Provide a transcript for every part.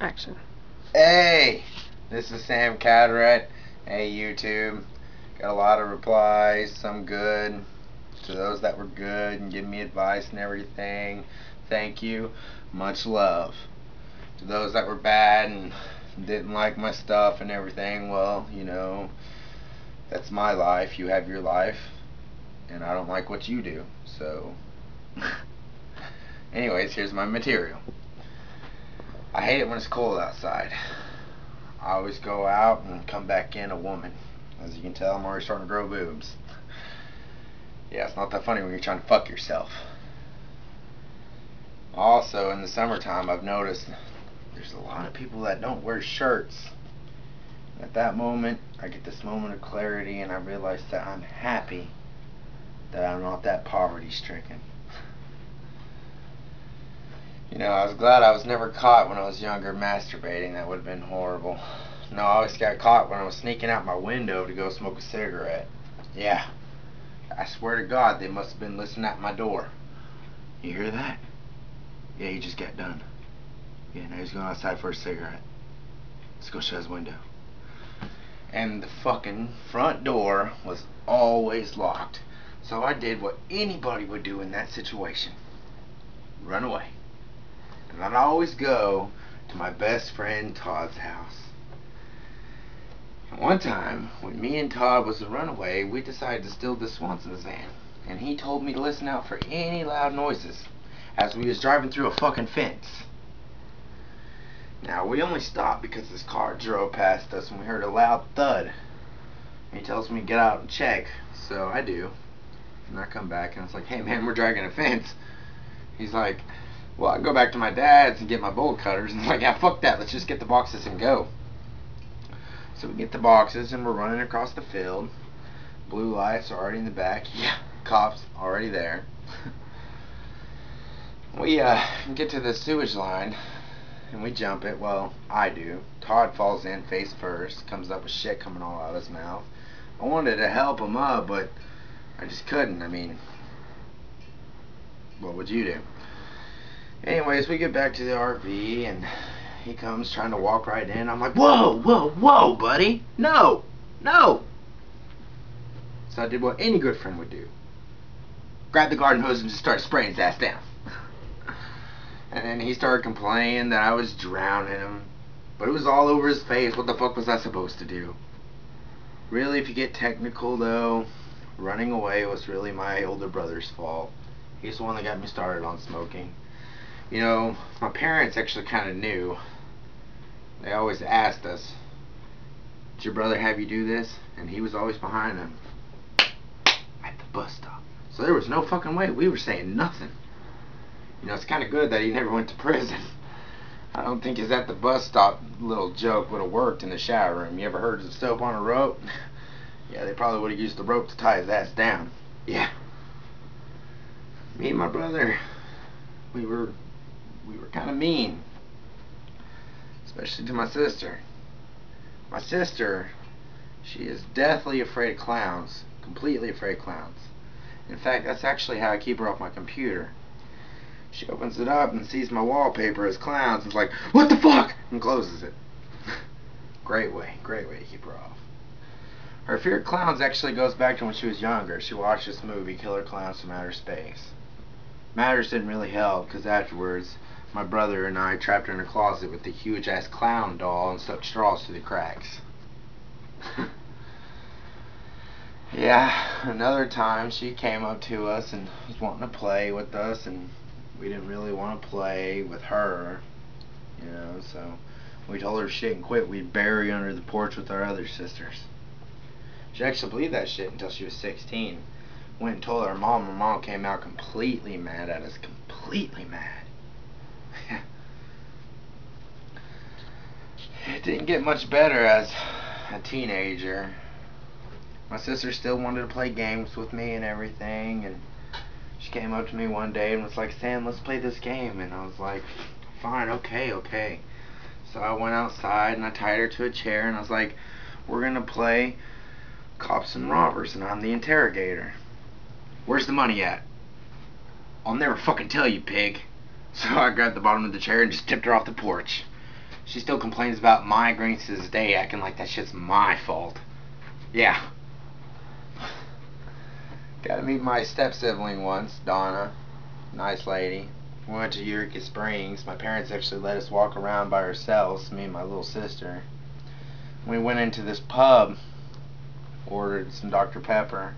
Action. Hey, this is Sam Cataract. Hey, YouTube. Got a lot of replies, some good. To those that were good and give me advice and everything, thank you. Much love. To those that were bad and didn't like my stuff and everything, well, you know, that's my life. You have your life. And I don't like what you do. So, anyways, here's my material. I hate it when it's cold outside. I always go out and come back in a woman. As you can tell, I'm already starting to grow boobs. Yeah, it's not that funny when you're trying to fuck yourself. Also, in the summertime, I've noticed there's a lot of people that don't wear shirts. At that moment, I get this moment of clarity and I realize that I'm happy that I'm not that poverty stricken. You know, I was glad I was never caught when I was younger masturbating. That would have been horrible. No, I always got caught when I was sneaking out my window to go smoke a cigarette. Yeah, I swear to God, they must have been listening at my door. You hear that? Yeah, he just got done. Yeah, now he's going outside for a cigarette. Let's go shut his window. And the fucking front door was always locked. So I did what anybody would do in that situation. Run away. And I'd always go to my best friend Todd's house. And one time, when me and Todd was a runaway, we decided to steal this Swanson's van. And he told me to listen out for any loud noises as we was driving through a fucking fence. Now, we only stopped because this car drove past us and we heard a loud thud. And he tells me to get out and check. So I do. And I come back and it's like, hey man, we're dragging a fence. He's like, well, I can go back to my dad's and get my bolt cutters. And it's like, yeah, fuck that. Let's just get the boxes and go. So we get the boxes and we're running across the field. Blue lights are already in the back. Yeah, cops already there. We get to the sewage line and we jump it. Well, I do. Todd falls in face first. Comes up with shit coming all out of his mouth. I wanted to help him up, but I just couldn't. I mean, what would you do? Anyways, we get back to the RV and he comes trying to walk right in. I'm like, whoa, whoa, whoa, buddy. No, no. So I did what any good friend would do. Grab the garden hose and just start spraying his ass down. And then he started complaining that I was drowning him. But it was all over his face. What the fuck was I supposed to do? Really, if you get technical though, running away was really my older brother's fault. He's the one that got me started on smoking. You know, my parents actually kind of knew. They always asked us, did your brother have you do this? And he was always behind them at the bus stop. So there was no fucking way we were saying nothing. You know, it's kind of good that he never went to prison. I don't think his at the bus stop little joke would have worked in the shower room. You ever heard of soap on a rope? Yeah, they probably would have used the rope to tie his ass down. Yeah. Me and my brother, we were kind of mean. Especially to my sister. My sister, she is deathly afraid of clowns. Completely afraid of clowns. In fact, that's actually how I keep her off my computer. She opens it up and sees my wallpaper as clowns and is like, what the fuck? And closes it. Great way to keep her off. Her fear of clowns actually goes back to when she was younger. She watched this movie, Killer Clowns from Outer Space. Matters didn't really help because afterwards, my brother and I trapped her in a closet with a huge ass clown doll and stuck straws through the cracks. Yeah, another time she came up to us and was wanting to play with us and we didn't really want to play with her, you know, so we told her shit and quit. We'd bury her under the porch with our other sisters. She actually believed that shit until she was 16. Went and told her mom. Her mom came out completely mad at us. Completely mad. It didn't get much better as a teenager. My sister still wanted to play games with me and everything, and she came up to me one day and was like, Sam, let's play this game. And I was like, fine, okay. So I went outside and I tied her to a chair and I was like, we're gonna play cops and robbers and I'm the interrogator. Where's the money at? I'll never fucking tell you, pig. So I grabbed the bottom of the chair and just tipped her off the porch. She still complains about migraines to this day, acting like that shit's my fault. Yeah. Got to meet my step-sibling once, Donna. Nice lady. We went to Eureka Springs. My parents actually let us walk around by ourselves, me and my little sister. We went into this pub, ordered some Dr. Pepper.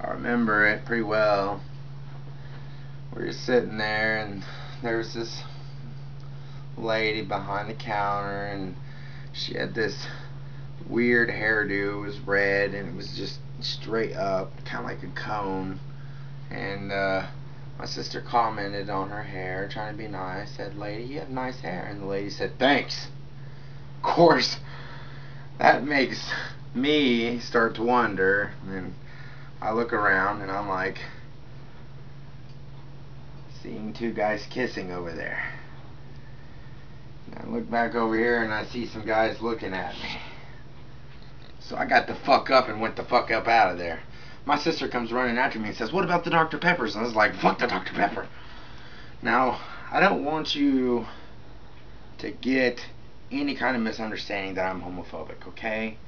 I remember it pretty well. We were sitting there, and there was this lady behind the counter, and she had this weird hairdo. It was red, and it was just straight up, kind of like a cone. And my sister commented on her hair, trying to be nice. Said, "Lady, you have nice hair." And the lady said, "Thanks." Of course, that makes me start to wonder. And I look around, and I'm like, seeing two guys kissing over there. And I look back over here, and I see some guys looking at me. So I got the fuck up and went the fuck up out of there. My sister comes running after me and says, "What about the Dr. Peppers?" And I was like, "Fuck the Dr. Pepper." Now, I don't want you to get any kind of misunderstanding that I'm homophobic, okay?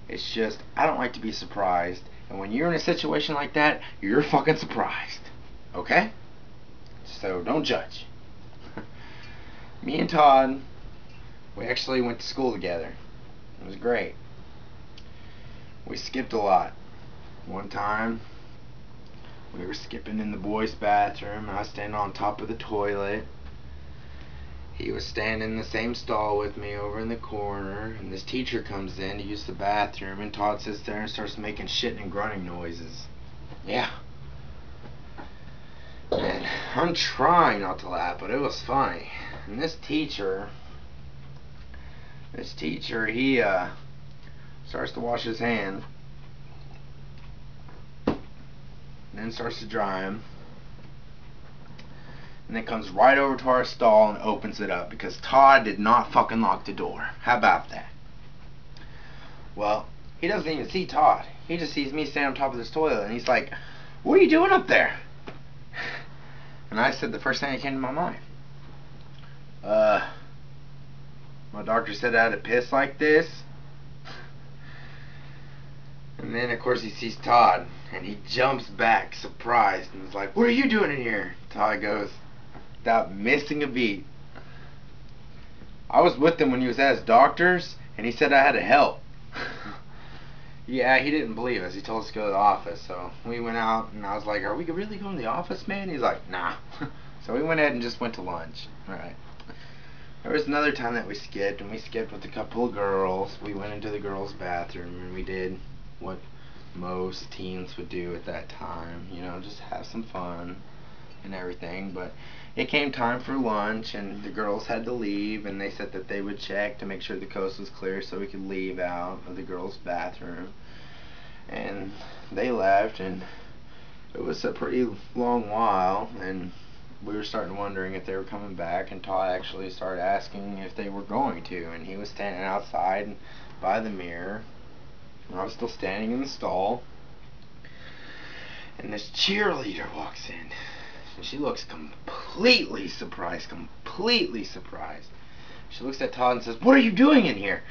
It's just, I don't like to be surprised. And when you're in a situation like that, you're fucking surprised. Okay? So don't judge. Me and Todd, we actually went to school together. It was great. We skipped a lot. One time, we were skipping in the boys' bathroom, and I was standing on top of the toilet. He was standing in the same stall with me over in the corner, and this teacher comes in to use the bathroom, and Todd sits there and starts making shit and grunting noises. Yeah. And I'm trying not to laugh, but it was funny. And this teacher, he starts to wash his hands, and then starts to dry them, and then comes right over to our stall and opens it up because Todd did not fucking lock the door. How about that? Well, he doesn't even see Todd. He just sees me standing on top of this toilet, and he's like, "What are you doing up there?" And I said the first thing that came to my mind. My doctor said I had to piss like this. And then, of course, he sees Todd, and he jumps back, surprised, and is like, "What are you doing in here?" Todd goes, without missing a beat, "I was with him when he was at his doctor's, and he said I had to help." Yeah, he didn't believe us. He told us to go to the office. So we went out, and I was like, "Are we really going to the office, man?" He's like, "Nah." So we went ahead and just went to lunch. Alright. There was another time that we skipped, and we skipped with a couple of girls. We went into the girls' bathroom, and we did what most teens would do at that time. You know, just have some fun and everything. But it came time for lunch, and the girls had to leave, and they said that they would check to make sure the coast was clear so we could leave out of the girls' bathroom. And they left, and it was a pretty long while, and we were starting wondering if they were coming back, and Todd actually started asking if they were going to, and he was standing outside by the mirror, and I was still standing in the stall, and this cheerleader walks in, and she looks completely surprised. She looks at Todd and says, "What are you doing in here?"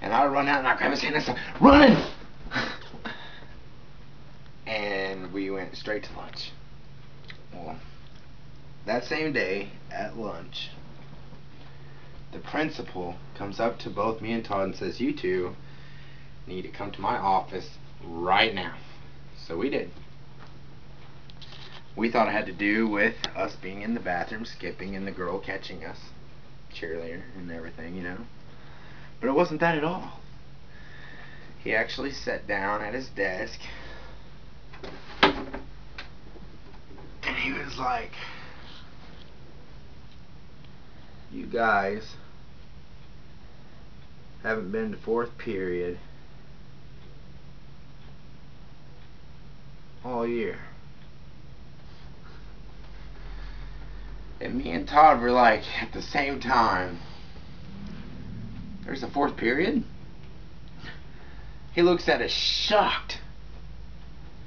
And I run out, and I grab his hand, and I said, "Run!" And we went straight to lunch. Well, that same day, at lunch, the principal comes up to both me and Todd and says, "You two need to come to my office right now." So we did. We thought it had to do with us being in the bathroom skipping and the girl catching us, cheerleader and everything, you know. But it wasn't that at all. He actually sat down at his desk, and he was like, "You guys haven't been to fourth period all year." And me and Todd were like, at the same time, "There's a fourth period?" He looks at us shocked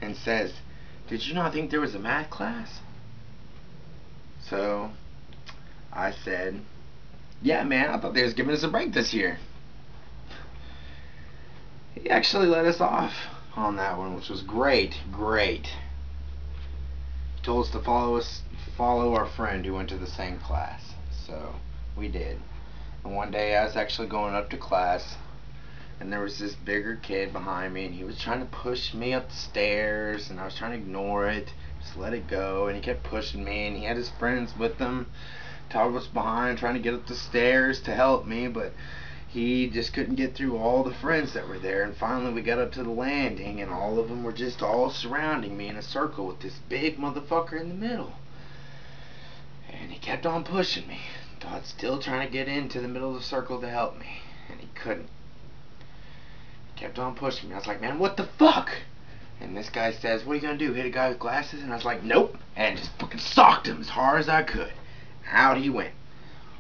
and says, "Did you not think there was a math class?" So I said, Yeah, man, I thought they was giving us a break this year. He actually let us off on that one, which was great, great. He told us to follow our friend who went to the same class. So we did. And one day I was actually going up to class, and there was this bigger kid behind me, and he was trying to push me up the stairs, and I was trying to ignore it, just let it go, and he kept pushing me, and he had his friends with him. Todd was behind trying to get up the stairs to help me, but he just couldn't get through all the friends that were there. And finally we got up to the landing, and all of them were just all surrounding me in a circle with this big motherfucker in the middle. And he kept on pushing me. Todd's still trying to get into the middle of the circle to help me, and he couldn't. He kept on pushing me. I was like, man, what the fuck? And this guy says, what are you gonna do, hit a guy with glasses? And I was like, nope. And just fucking socked him as hard as I could. Out he went.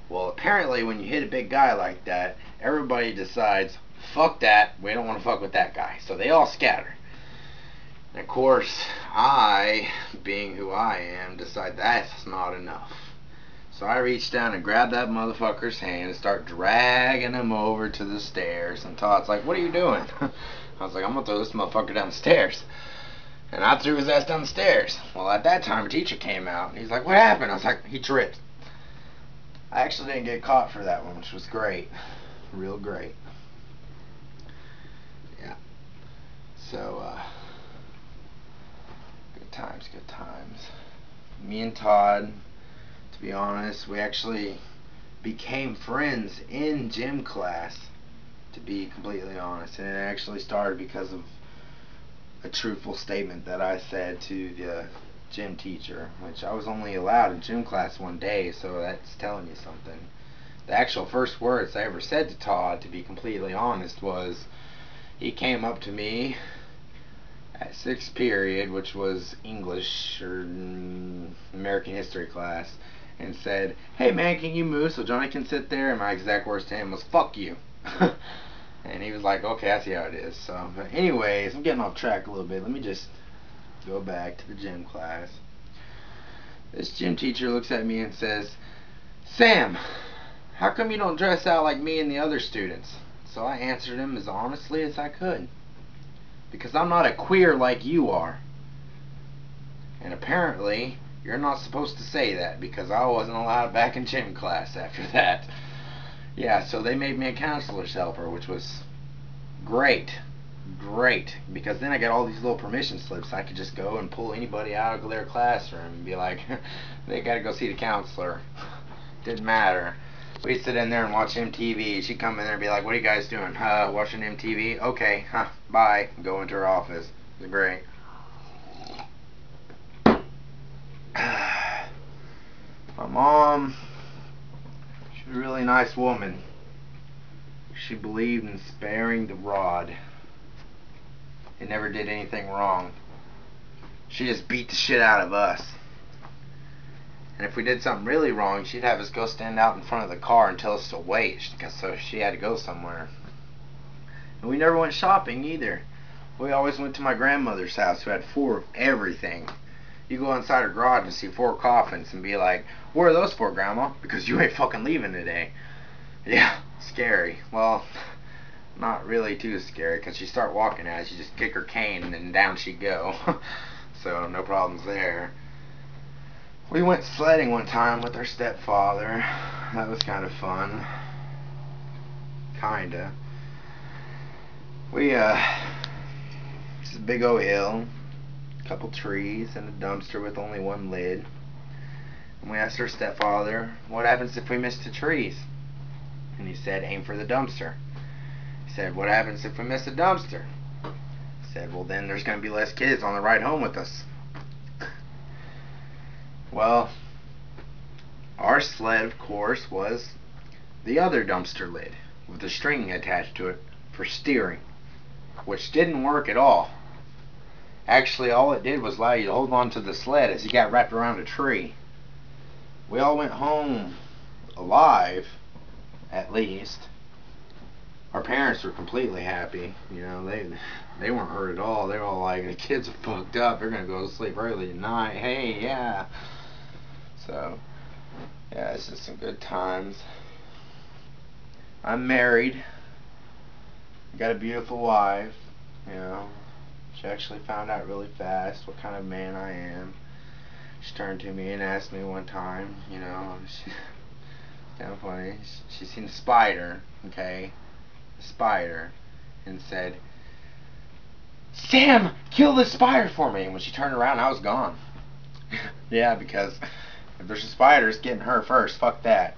Well, apparently when you hit a big guy like that, everybody decides, fuck that, we don't want to fuck with that guy. So they all scatter. And of course, I, being who I am, decide that's not enough. So I reach down and grab that motherfucker's hand and start dragging him over to the stairs. And Todd's like, what are you doing? I was like, I'm going to throw this motherfucker down the stairs. And I threw his ass down the stairs. Well, at that time, a teacher came out, and he's like, what happened? I was like, he tripped. I actually didn't get caught for that one, which was great. Real great. Yeah. So, good times, good times. Me and Todd, to be honest, we actually became friends in gym class, to be completely honest. And it actually started because of a truthful statement that I said to the gym teacher, which I was only allowed in gym class one day, so that's telling you something. The actual first words I ever said to Todd, to be completely honest, was he came up to me at 6th period, which was English or American history class, and said, hey man, can you move so Johnny can sit there? And my exact words to him was, fuck you. And he was like, okay, I see how it is. So, but anyways, I'm getting off track a little bit. Let me just go back to the gym class. This gym teacher looks at me and says, Sam, how come you don't dress out like me and the other students? So I answered him as honestly as I could. Because I'm not a queer like you are. And apparently, you're not supposed to say that, because I wasn't allowed back in gym class after that. Yeah, so they made me a counselor's helper, which was great. Great. Because then I got all these little permission slips. I could just go and pull anybody out of their classroom and be like, they gotta go see the counselor. Didn't matter. We'd sit in there and watch MTV. She'd come in there and be like, what are you guys doing? Watching MTV? Okay, bye. Go into her office. It was great. My mom, she was a really nice woman. She believed in sparing the rod. It never did anything wrong. She just beat the shit out of us. And if we did something really wrong, she'd have us go stand out in front of the car and tell us to wait, because so she had to go somewhere. And we never went shopping either. We always went to my grandmother's house, who had 4 of everything. You go inside her garage and see 4 coffins and be like, where are those for, Grandma? Because you ain't fucking leaving today. Yeah, scary. Well, not really too scary, because you start walking at it, you just kick her cane and then down she'd go. So no problems there. We went sledding one time with our stepfather. That was kind of fun. Kinda. It's a big old hill, a couple trees, and a dumpster with only one lid. And we asked our stepfather, what happens if we miss the trees? And he said, aim for the dumpster. He said, what happens if we miss the dumpster? He said, well then there's going to be less kids on the ride home with us. Well, our sled, of course, was the other dumpster lid with the string attached to it for steering, which didn't work at all. Actually, all it did was allow you to hold on to the sled as you got wrapped around a tree. We all went home alive, at least. Our parents were completely happy. You know, they weren't hurt at all. They were all like, the kids are fucked up. They're gonna go to sleep early tonight. Hey, yeah. So, yeah, it's just some good times. I'm married. Got a beautiful wife. You know, she actually found out really fast what kind of man I am. She turned to me and asked me one time, you know, kind of funny. She seen a spider, okay, a spider, and said, "Sam, kill this spider for me." And when she turned around, I was gone. Yeah, because if there's a spider, it's getting her first. Fuck that.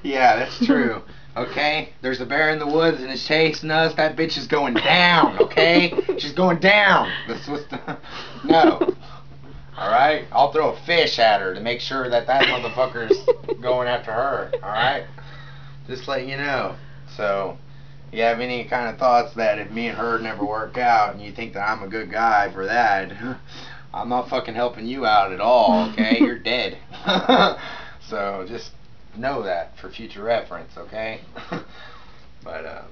Yeah, that's true. Okay? There's a bear in the woods and it's chasing us. That bitch is going down, okay? She's going down. That's what's the... No. Alright? I'll throw a fish at her to make sure that motherfucker's going after her. Alright? Just letting you know. So, you have any kind of thoughts that if me and her never work out and you think that I'm a good guy for that, I'm not fucking helping you out at all, okay? You're dead. So, just know that for future reference, okay? But,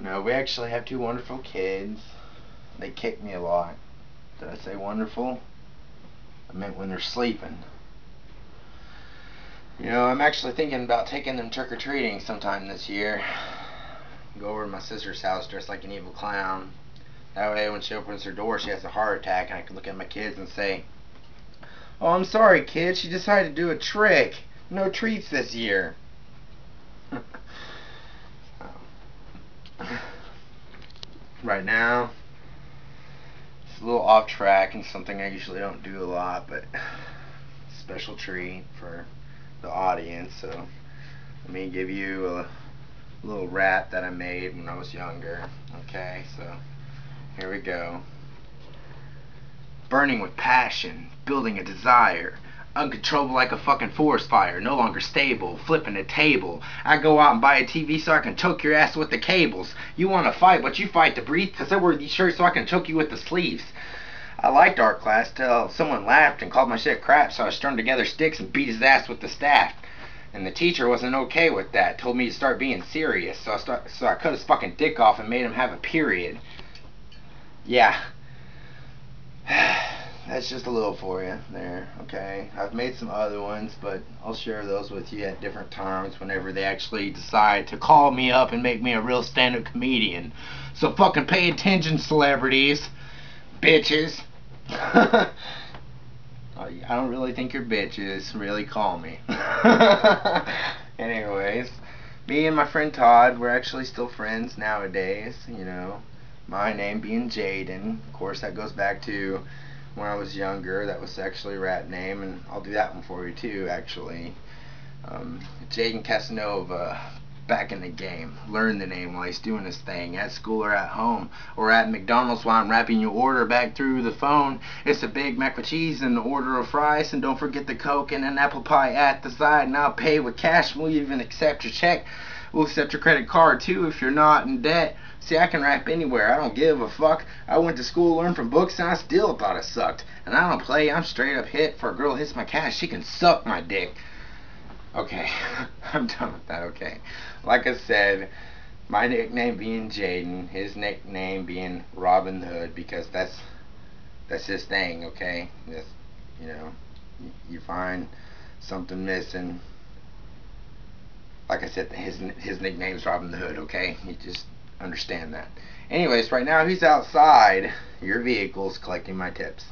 no, we actually have 2 wonderful kids. They kick me a lot. Did I say wonderful? I meant when they're sleeping. You know, I'm actually thinking about taking them trick-or-treating sometime this year. Go over to my sister's house dressed like an evil clown. That way when she opens her door she has a heart attack and I can look at my kids and say, "Oh, I'm sorry, kids, she decided to do a trick. No treats this year." Right now, it's a little off track and something I usually don't do a lot, but special treat for the audience. So let me give you a little rap that I made when I was younger. Okay, so here we go. Burning with passion, building a desire, uncontrollable like a fucking forest fire, no longer stable, flipping a table. I go out and buy a TV so I can choke your ass with the cables. You want to fight, but you fight to breathe, cause I wear these shirts so I can choke you with the sleeves. I liked art class till someone laughed and called my shit crap, so I strung together sticks and beat his ass with the staff. And the teacher wasn't okay with that, told me to start being serious, so I cut his fucking dick off and made him have a period. Yeah. That's just a little for you there, okay? I've made some other ones, but I'll share those with you at different times whenever they actually decide to call me up and make me a real stand-up comedian. So fucking pay attention, celebrities. Bitches. I don't really think you're bitches. Really call me. Anyways, me and my friend Todd, we're actually still friends nowadays, you know. My name being Jaden. Of course, that goes back to when I was younger. That was actually a rap name, and I'll do that one for you too, actually. Jaden Casanova, back in the game. Learn the name while he's doing his thing, at school or at home, or at McDonald's while I'm rapping your order back through the phone. It's a Big Mac with cheese and an order of fries, and don't forget the Coke and an apple pie at the side, and I'll pay with cash. We'll even accept your check. We'll accept your credit card too if you're not in debt. See, I can rap anywhere. I don't give a fuck. I went to school, learned from books, and I still thought it sucked. And I don't play. I'm straight up hit. For a girl hits my cash, she can suck my dick. Okay, I'm done with that, okay. Like I said, my nickname being Jaden, his nickname being Robin Hood, because that's his thing, okay? That's, you know, you find something missing. Like I said, his nickname's Robin the Hood, okay? You just understand that. Anyways, right now he's outside your vehicles collecting my tips.